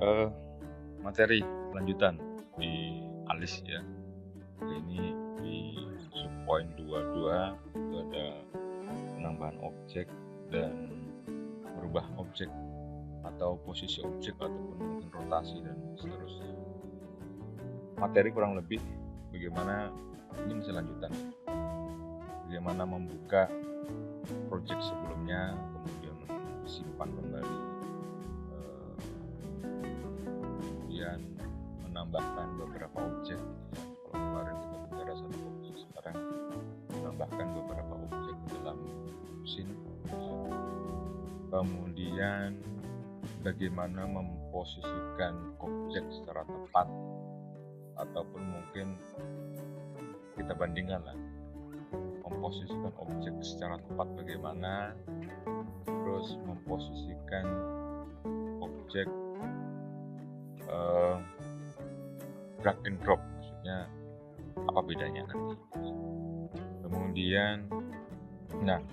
Eee, Materi lanjutan di ALIS ya. Kali ini di subpoin 22 itu ada penambahan objek dan merubah objek atau posisi objek ataupun mungkin rotasi dan seterusnya. Materi kurang lebih bagaimana ini masih lanjutan. Bagaimana membuka project sebelumnya kemudian simpan kembali, kemudian menambahkan beberapa objek. Kalau kemarin kita bicara satu objek, sekarang menambahkan beberapa objek dalam mesin. Kemudian bagaimana memposisikan objek secara tepat, ataupun mungkin kita bandingkan lah, memposisikan objek secara tepat bagaimana, terus memposisikan objek drag and drop, maksudnya apa bedanya nanti. Kemudian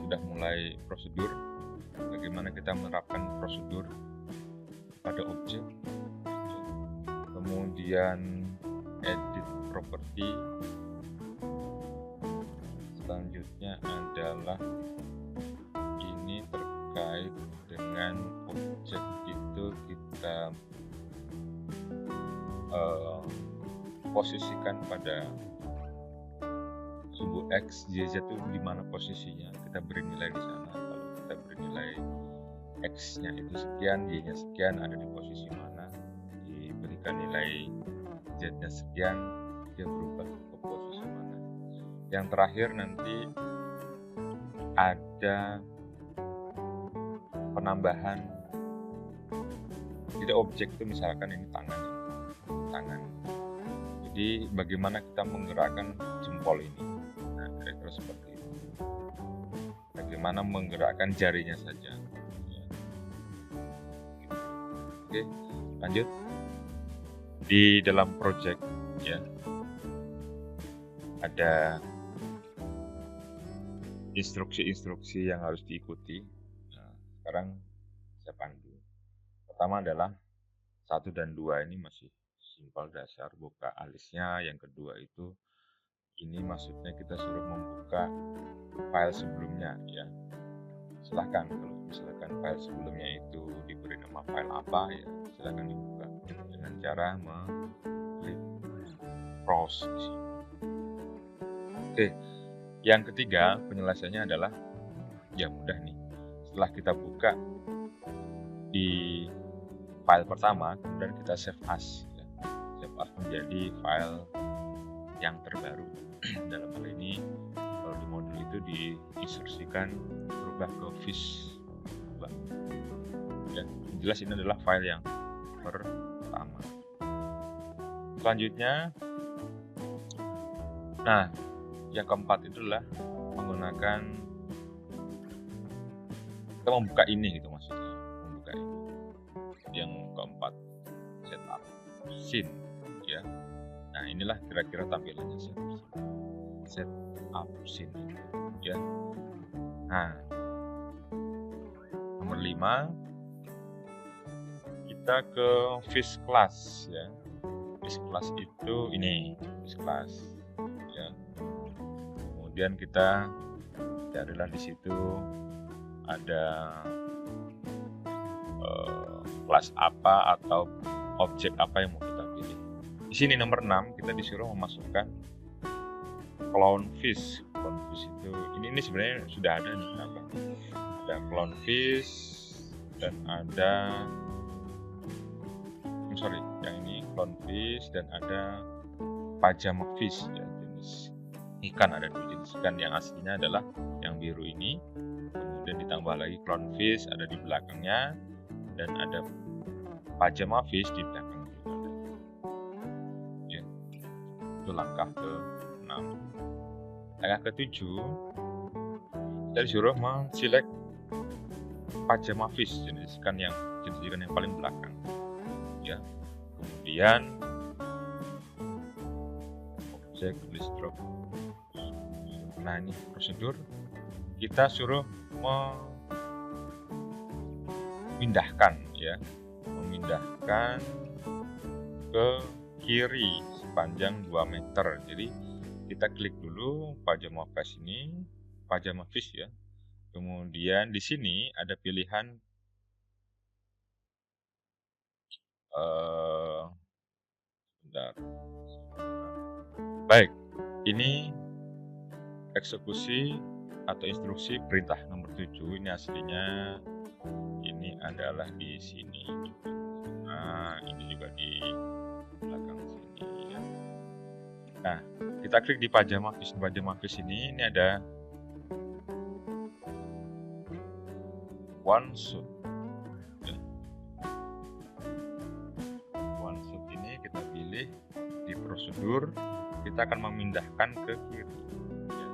sudah mulai prosedur, bagaimana kita menerapkan prosedur pada objek. Kemudian edit property. Selanjutnya adalah ini terkait dengan objek itu kita posisikan pada sumbu X, Y, Z itu di mana posisinya, kita beri nilai di sana. Kalau kita beri nilai X-nya itu sekian, Y-nya sekian, ada di posisi mana, diberikan nilai Z-nya sekian, dia berubah ke posisi mana. Yang terakhir nanti ada penambahan, jadi objek itu misalkan ini tangan. Jadi bagaimana kita menggerakkan jempol ini, kira-kira seperti itu. Bagaimana menggerakkan jarinya saja. Oke, lanjut. Di dalam project ya, ada instruksi-instruksi yang harus diikuti. Sekarang saya pandu. Pertama adalah 1 dan 2 ini masih simpel dasar, buka alisnya. Yang kedua itu ini maksudnya kita suruh membuka file sebelumnya ya. Silahkan kalau misalkan file sebelumnya itu diberi nama file apa ya, silahkan dibuka dengan cara mengklik browse di sini. Oke, yang ketiga penyelesaiannya adalah ya mudah nih. Setelah kita buka di file pertama, kemudian kita save as ya. Save as menjadi file yang terbaru. Dalam hal ini kalau di modul itu diinstruksikan berubah ke fish. Ya, jelas ini adalah file yang pertama. Selanjutnya, yang keempat itu adalah menggunakan, kita membuka ini gitu maksudnya, membuka ini. Yang keempat, setup scene ya. Nah, inilah kira-kira tampilannya setup scene ya. Nah, nomor 5 kita ke fish class ya. Fish class itu ini, fish class ya. Kemudian kita carilah di situ ada kelas apa atau objek apa yang mau kita pilih. Di sini nomor 6 kita disuruh memasukkan clownfish. Clownfish itu ini sebenarnya sudah ada nih, ada clownfish dan ada yang ini clownfish dan ada pajama fish ya, jenis ikan. Ada 2 jenis ikan, yang aslinya adalah yang biru ini, kemudian ditambah lagi clownfish ada di belakangnya, dan ada pajama fish di belakang juga ada. Ya, itu langkah ke-6. Langkah ke-7 kita disuruh men-select pajama fish, jenis ikan yang paling belakang ya. Kemudian objek list drop. Nah, ini prosedur, kita suruh memindahkan ya memindahkan ke kiri sepanjang 2 meter. Jadi kita klik dulu pajama face ini, pajama fish ya. Kemudian di sini ada pilihan bentar. Baik, ini eksekusi atau instruksi perintah nomor 7. Ini aslinya ini adalah di sini. Nah, ini juga di belakang sini ya. Nah, kita klik di pajama fish. Pajama fish ini ada one shot. Ya. One shot ini kita pilih di prosedur, kita akan memindahkan ke kiri. Ya.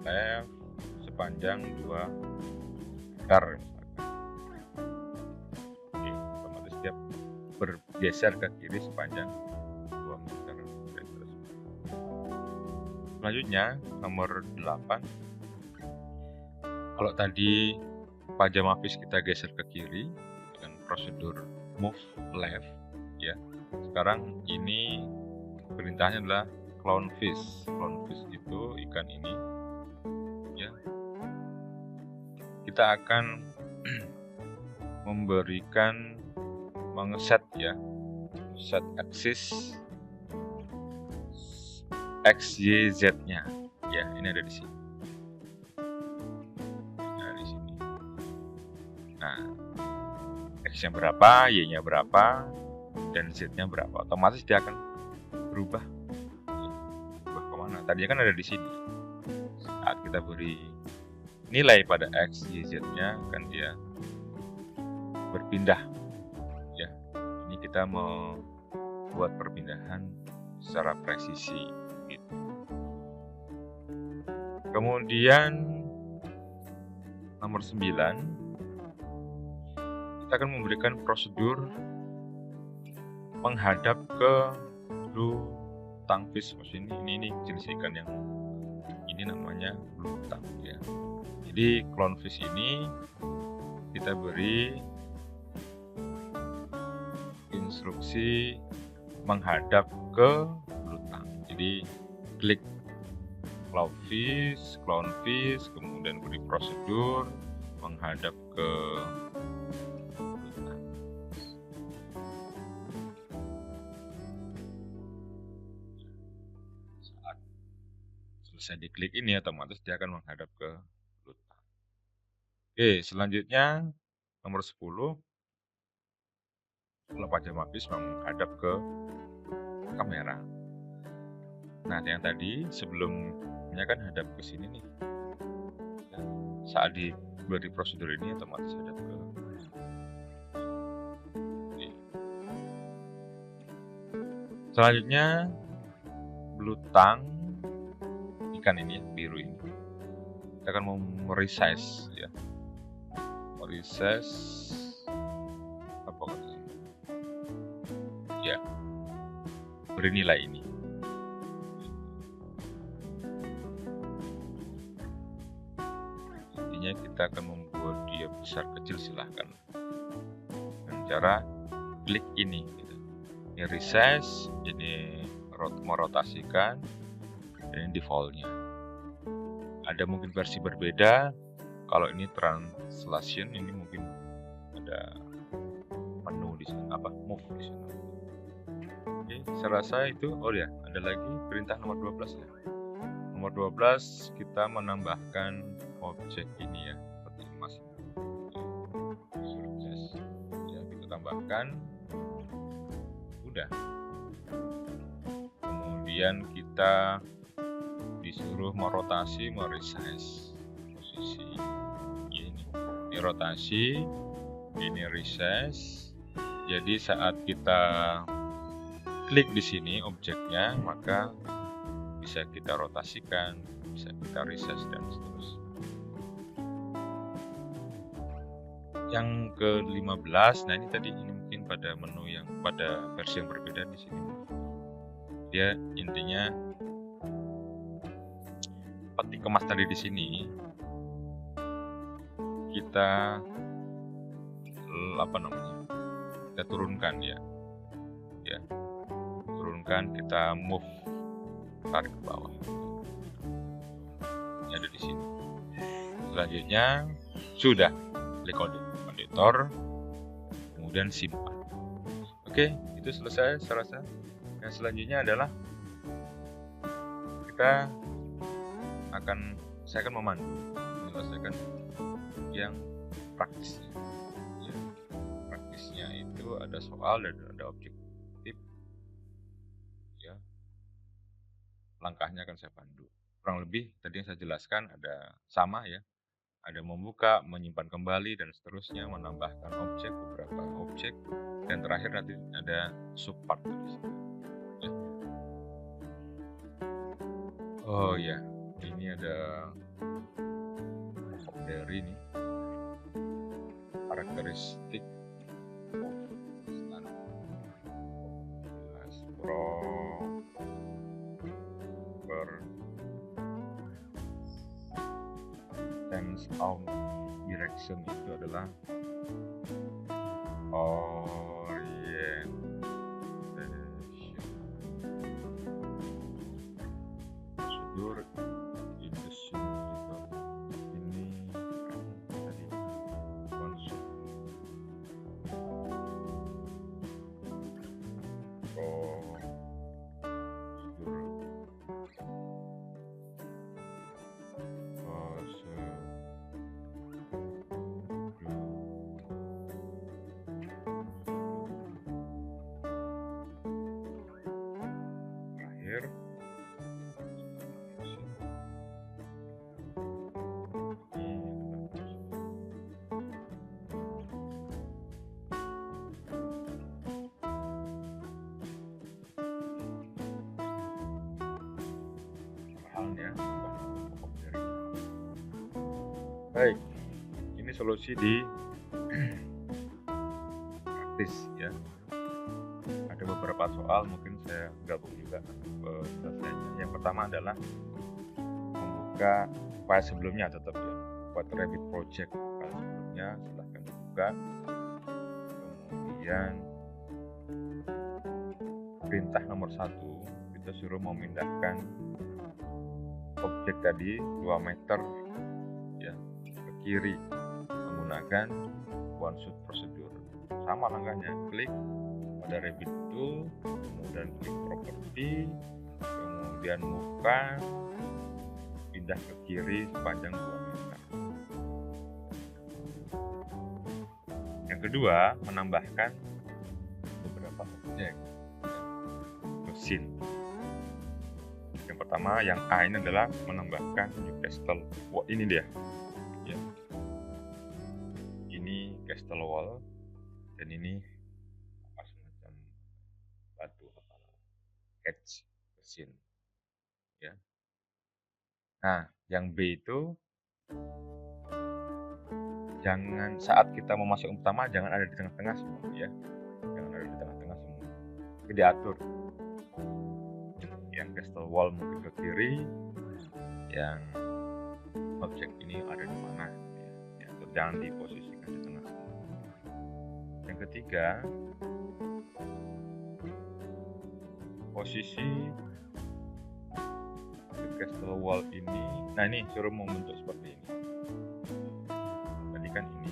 Left sepanjang 2 meter. Oke, otomatis dia bergeser ke kiri sepanjang 2 meter. Selanjutnya nomor 8. Kalau tadi pajama fish kita geser ke kiri dengan prosedur move left ya. Sekarang ini perintahnya adalah clownfish. Clownfish itu ikan ini ya. Kita akan memberikan mengeset ya, set axis XYZ-nya ya, ini ada di sini. Nah, di sini. Nah, X-nya berapa, Y-nya berapa, dan Z-nya berapa. Otomatis dia akan berubah kemana. Tadinya kan ada di sini. Saat kita beri nilai pada X, Y, Z-nya, kan dia berpindah. Ya, ini kita mau buat perpindahan secara presisi. Gitu. Kemudian nomor 9, kita akan memberikan prosedur menghadap ke blue tonguefish. Ini jenis ikan yang ini namanya blue tongue ya. Jadi clownfish ini kita beri instruksi menghadap ke blue tongue. Jadi klik clownfish, kemudian beri prosedur menghadap ke blue tongue. Saat selesai diklik ini, otomatis dia akan menghadap ke blue tongue. Oke, selanjutnya nomor 10. Kalau pajama fish menghadap ke kamera. Nah, yang tadi sebelumnya kan hadap ke sini nih. Nah, saat diberi prosedur ini otomatis hadap ke sini. Selanjutnya blue tongue ikan ini biru ini. Kita akan mau resize ya. Resize apa katanya? Ya. Beri nilai ini. Kita akan membuat dia besar kecil, silahkan dengan cara klik ini gitu. Ini resize, ini merotasikan, dan ini defaultnya. Ada mungkin versi berbeda. Kalau ini translation, ini mungkin ada menu di sini, move di sini. Oke, saya rasa itu. Oh ya, ada lagi perintah nomor 12 ya. Nomor 12 kita menambahkan objek ini ya, seperti emas. Ya, kita tambahkan. Udah. Kemudian kita disuruh merotasi, meresize posisi ini. Ini rotasi, ini resize. Jadi saat kita klik di sini objeknya, maka bisa kita rotasikan, bisa kita resize dan seterusnya. Yang ke-15, nah ini tadi ini mungkin pada menu yang pada versi yang berbeda di sini. Dia intinya peti kemas tadi di sini kita kita kita turunkan ya. Turunkan, kita move, tarik ke bawah. Ini ada di sini. Selanjutnya sudah, klik editor, kemudian simpan. Oke, itu selesai saya rasa. Yang selanjutnya adalah saya akan memandu, menyelesaikan yang praktisnya. Praktisnya itu ada soal dan ada objektif. Ya, langkahnya akan saya pandu. Kurang lebih tadi yang saya jelaskan ada sama ya. Ada membuka, menyimpan kembali dan seterusnya, menambahkan objek, beberapa objek, dan terakhir nanti ada subpart di sini. Ya. Oh ya, ini ada dari ini karakteristik sense of direction itu adalah orientation. Prosedur induction itu ini tadi konsep terakhir halnya. Baik, ini solusi di praktis ya. Ada beberapa soal mungkin saya gabung juga selesainya. Yang pertama adalah membuka file sebelumnya tetap ya, buat Revit project file sebelumnya silahkan dibuka. Kemudian perintah nomor 1 kita suruh memindahkan objek tadi 2 meter ya ke kiri menggunakan one shot procedure. Sama langkahnya, klik pada Revit tool, kemudian klik property, kemudian buka, pindah ke kiri sepanjang 2 meter. Yang kedua, menambahkan beberapa objek ke scene. Yang pertama, yang A ini adalah menambahkan Newcastle wall. Ini dia ya. Ini castle wall dan ini semacam batu edge scene ya. Nah, yang B itu jangan saat kita mau masuk pertama jangan ada di tengah-tengah semua ya. Jangan ada di tengah-tengah semua. Jadi diatur. Yang castle wall mungkin ke kiri, yang objek ini ada di mana ya. Jangan diposisikan di tengah. Yang ketiga, posisi castle wall ini. Nah, ini suruh membentuk seperti ini. Tadi kan ini.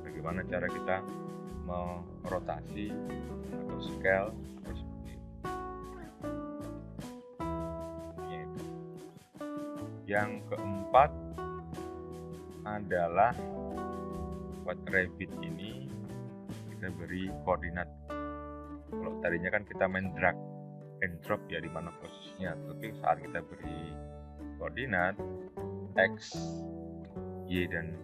Bagaimana cara kita merotasi atau scale seperti itu. Yang keempat adalah buat Revit ini kita beri koordinat. Kalau tadinya kan kita main drag and drop ya di mana posisinya, tapi saat kita beri koordinat X, Y dan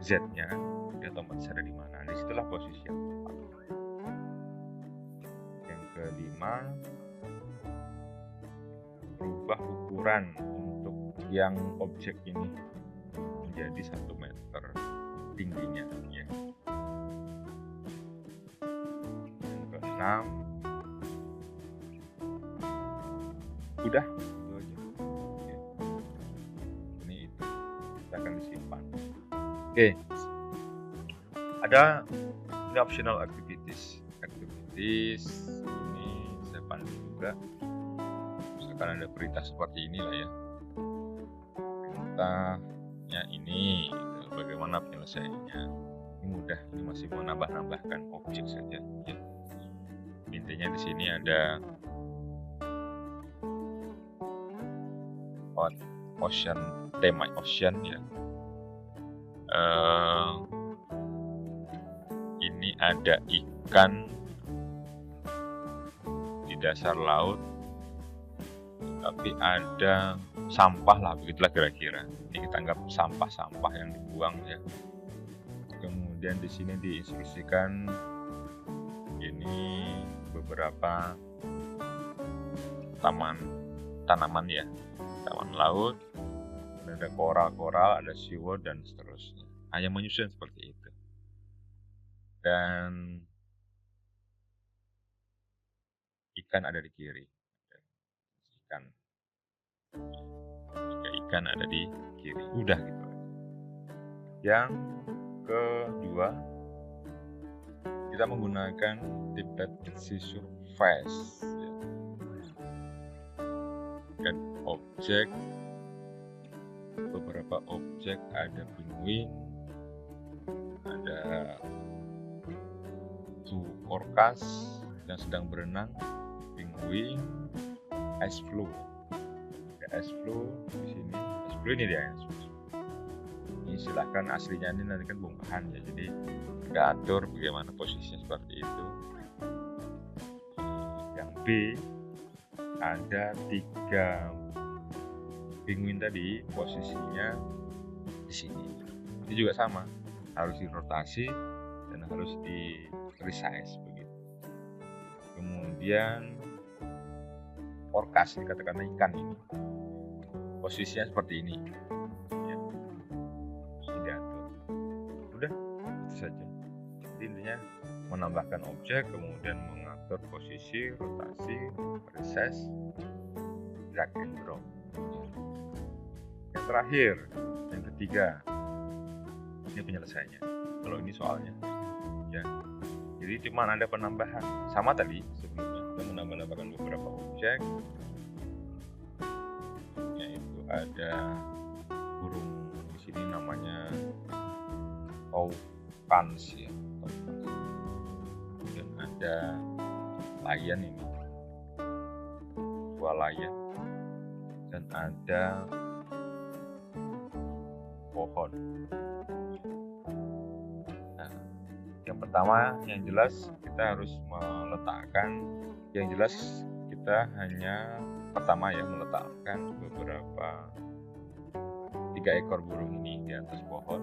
Z-nya dia otomatis ada di mana. Disitulah posisi yang tepat. Yang kelima, berubah ukuran untuk yang objek ini menjadi 1 meter tingginya ya. Yang keenam, udah itu aja ya. Ini itu kita akan disimpan. Oke, ada Ini optional activities. Activities ini saya pandu juga. Misalkan ada perintah seperti inilah ya. Perintahnya ini, gitu. Bagaimana penyelesaiannya? Ini mudah. Ini masih mau nambah-nambahkan objek saja. Ya. Intinya di sini ada ocean, tema ocean ya. Ini ada ikan di dasar laut, tapi ada sampah lah, begitulah kira-kira. Ini kita anggap sampah-sampah yang dibuang ya. Kemudian di sini diinstruksikan ini beberapa tanaman ya, taman laut, ada koral-koral, ada seaweed dan seterusnya. Hanya menyusun seperti itu. Dan ikan ada di kiri. Ikan ada di kiri. Udah gitu. Yang kedua, kita menggunakan Tibet Surface ya. Dan objek, beberapa objek, ada penguin, ada orcas yang sedang berenang, penguin, ice floe. Ada ice floe di sini. Ice floe ini dia. Ini silahkan, aslinya ini nanti kan bongkahan ya, jadi kita atur bagaimana posisinya seperti itu. Yang B, ada 3 penguin tadi, posisinya di sini. Ini juga sama, harus dirotasi dan harus di resize begitu. Kemudian orcas, katakanlah ikan ini, posisinya seperti ini. Ya. Ini diatur. Udah, itu saja. Jadi intinya menambahkan objek, kemudian mengatur posisi, rotasi, resize, drag and drop. Yang terakhir, yang ketiga, ini penyelesaiannya. Kalau ini soalnya, ya. Jadi cuma ada penambahan. Sama tadi sebelumnya kita menambahkan beberapa objek. Yaitu ada burung di sini namanya toucans ya. Dan ada lion ini, 2 lion. Dan ada pohon. Nah, yang pertama, yang jelas kita harus meletakkan, yang jelas kita hanya pertama ya meletakkan beberapa 3 ekor burung ini di atas pohon.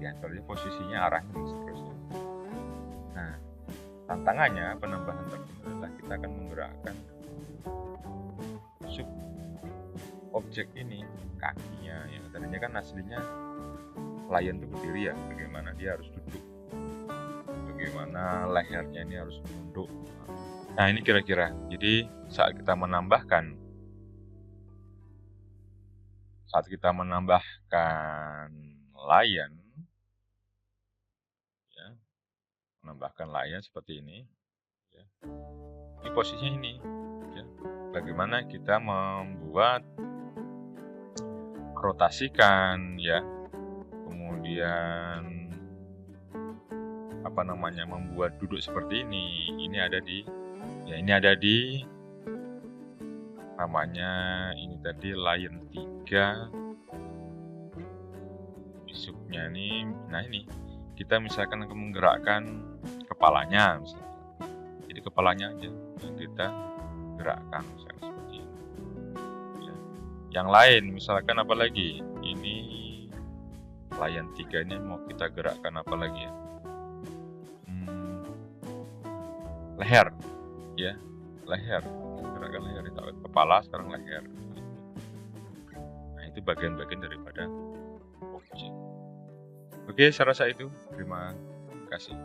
Diaturnya posisinya, arahnya dan seterusnya. Nah, tantangannya penambahan tertentu adalah kita akan menggerakkan sub objek ini, kakinya ya. Tadinya kan aslinya lion itu berdiri ya, bagaimana dia harus duduk, bagaimana lehernya ini harus menunduk. Nah ini kira-kira, jadi saat kita menambahkan lion ya, menambahkan lion seperti ini ya. Ini posisinya ini ya. Bagaimana kita membuat, rotasikan ya, kemudian membuat duduk seperti ini. Ini ada di namanya ini tadi lion 3 besuknya ini. Nah ini kita misalkan akan menggerakkan kepalanya misalnya. Jadi kepalanya aja yang kita gerakkan misalnya seperti ini ya. Yang lain misalkan apa lagi, ini lion 3 ini mau kita gerakkan apa lagi ya, leher ya, gerakan leher, itu kepala sekarang leher. Nah itu bagian-bagian daripada objek. Oke, saya rasa itu. Terima kasih.